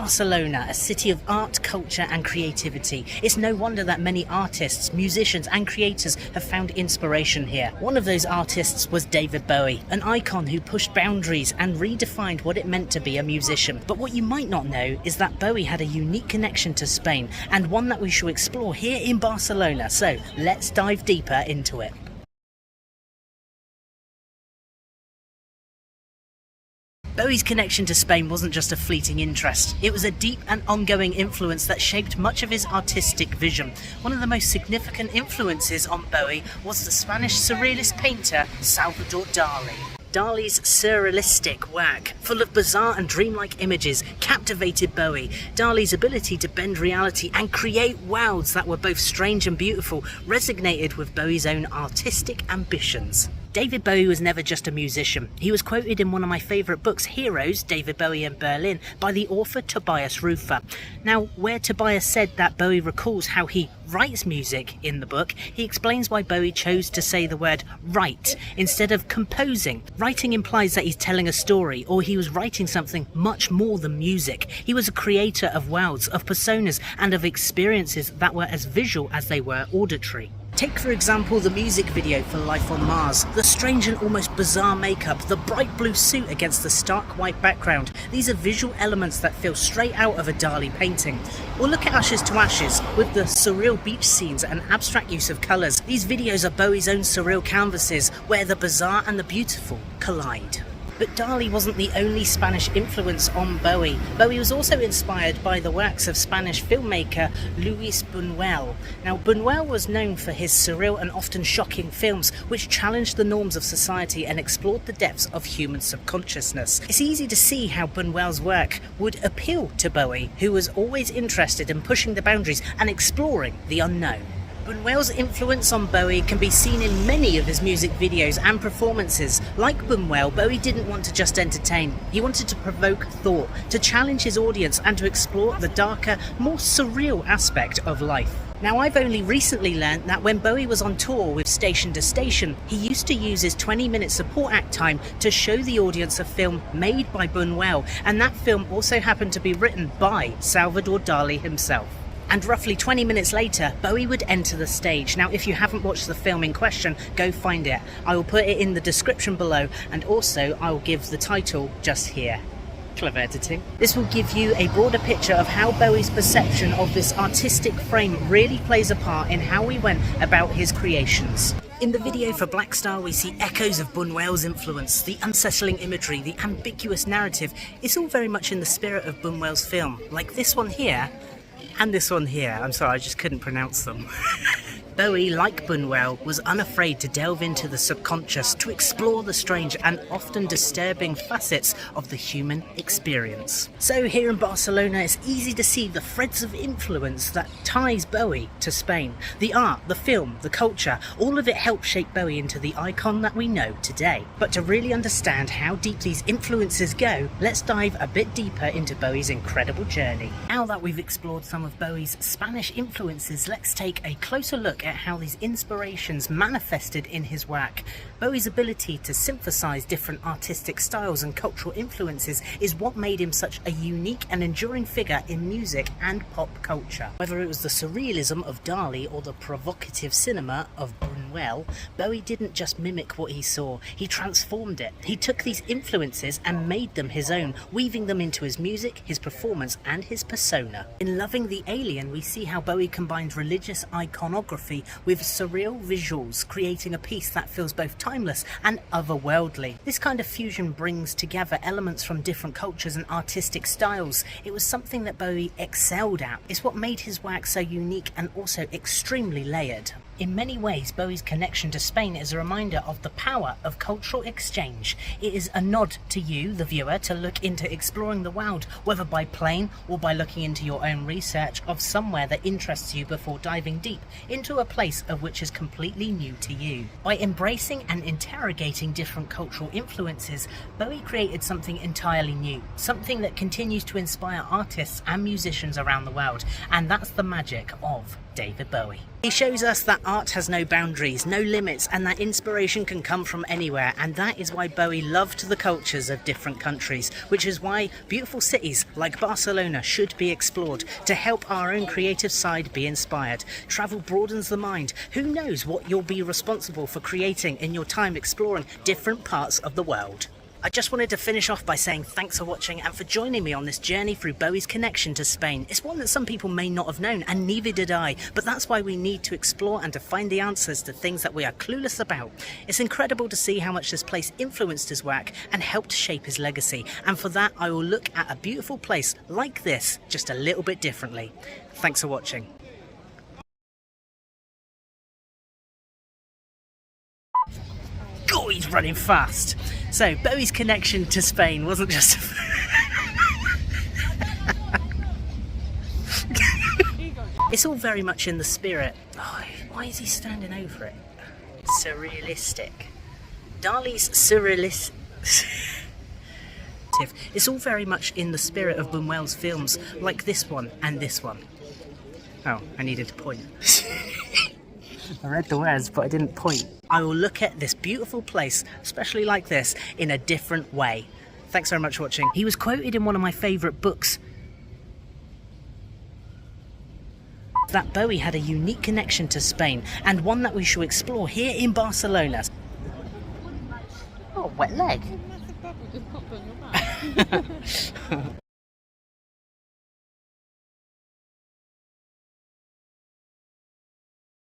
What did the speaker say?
Barcelona, a city of art, culture and creativity. It's no wonder that many artists, musicians and creators have found inspiration here. One of those artists was David Bowie, an icon who pushed boundaries and redefined what it meant to be a musician. But what you might not know is that Bowie had a unique connection to Spain, and one that we shall explore here in Barcelona. So let's dive deeper into it. Bowie's connection to Spain wasn't just a fleeting interest, it was a deep and ongoing influence that shaped much of his artistic vision. One of the most significant influences on Bowie was the Spanish surrealist painter Salvador Dali. Dali's surrealistic work, full of bizarre and dreamlike images, captivated Bowie. Dali's ability to bend reality and create worlds that were both strange and beautiful resonated with Bowie's own artistic ambitions. David Bowie was never just a musician. He was quoted in one of my favourite books, Heroes, David Bowie in Berlin, by the author Tobias Rufer. Now, where Tobias said that Bowie recalls how he writes music in the book, he explains why Bowie chose to say the word write instead of composing. Writing implies that he's telling a story, or he was writing something much more than music. He was a creator of worlds, of personas, and of experiences that were as visual as they were auditory. Take for example the music video for Life on Mars. The strange and almost bizarre makeup, the bright blue suit against the stark white background. These are visual elements that feel straight out of a Dali painting. Or look at Ashes to Ashes, with the surreal beach scenes and abstract use of colours. These videos are Bowie's own surreal canvases, where the bizarre and the beautiful collide. But Dali wasn't the only Spanish influence on Bowie. Bowie was also inspired by the works of Spanish filmmaker Luis Buñuel. Now, Buñuel was known for his surreal and often shocking films, which challenged the norms of society and explored the depths of human subconsciousness. It's easy to see how Buñuel's work would appeal to Bowie, who was always interested in pushing the boundaries and exploring the unknown. Buñuel's influence on Bowie can be seen in many of his music videos and performances. Like Buñuel, Bowie didn't want to just entertain. He wanted to provoke thought, to challenge his audience and to explore the darker, more surreal aspect of life. Now, I've only recently learnt that when Bowie was on tour with Station to Station, he used to use his 20-minute support act time to show the audience a film made by Buñuel, and that film also happened to be written by Salvador Dali himself. And roughly 20 minutes later, Bowie would enter the stage. Now, if you haven't watched the film in question, go find it. I will put it in the description below, and also I will give the title just here. Clever editing. This will give you a broader picture of how Bowie's perception of this artistic frame really plays a part in how we went about his creations. In the video for Black Star, we see echoes of Buñuel's influence, the unsettling imagery, the ambiguous narrative. It's all very much in the spirit of Buñuel's film, like this one here, and this one here. I'm sorry, I just couldn't pronounce them. Bowie, like Buñuel, was unafraid to delve into the subconscious, to explore the strange and often disturbing facets of the human experience. So here in Barcelona, it's easy to see the threads of influence that ties Bowie to Spain. The art, the film, the culture, all of it helped shape Bowie into the icon that we know today. But to really understand how deep these influences go, let's dive a bit deeper into Bowie's incredible journey. Now that we've explored some of Bowie's Spanish influences, let's take a closer look at how these inspirations manifested in his work. Bowie's ability to synthesize different artistic styles and cultural influences is what made him such a unique and enduring figure in music and pop culture. Whether it was the surrealism of Dali or the provocative cinema of Buñuel, Bowie didn't just mimic what he saw, he transformed it. He took these influences and made them his own, weaving them into his music, his performance and his persona. In Loving the Alien, we see how Bowie combined religious iconography with surreal visuals, creating a piece that feels both timeless and otherworldly. This kind of fusion brings together elements from different cultures and artistic styles. It was something that Bowie excelled at. It's what made his work so unique and also extremely layered. In many ways, Bowie's connection to Spain is a reminder of the power of cultural exchange. It is a nod to you, the viewer, to look into exploring the world, whether by plane or by looking into your own research of somewhere that interests you before diving deep into a place of which is completely new to you. By embracing and interrogating different cultural influences, Bowie created something entirely new, something that continues to inspire artists and musicians around the world, and that's the magic of David Bowie. He shows us that art has no boundaries, no limits, and that inspiration can come from anywhere, and that is why Bowie loved the cultures of different countries, which is why beautiful cities like Barcelona should be explored to help our own creative side be inspired. Travel broadens the mind. Who knows what you'll be responsible for creating in your time exploring different parts of the world. I just wanted to finish off by saying thanks for watching and for joining me on this journey through Bowie's connection to Spain. It's one that some people may not have known, and neither did I, but that's why we need to explore and to find the answers to things that we are clueless about. It's incredible to see how much this place influenced his work and helped shape his legacy, and for that I will look at a beautiful place like this just a little bit differently. Thanks for watching. God, he's running fast. So, Bowie's connection to Spain wasn't just It's all very much in the spirit. Oh, why is he standing over it? Surrealistic. Dali's surrealist. It's all very much in the spirit of Buñuel's films, like this one and this one. Oh, I needed to point. I read the words, but I didn't point. I will look at this beautiful place, especially like this, in a different way. Thanks very much for watching. He was quoted in one of my favourite books that Bowie had a unique connection to Spain, and one that we shall explore here in Barcelona. Oh, wet leg.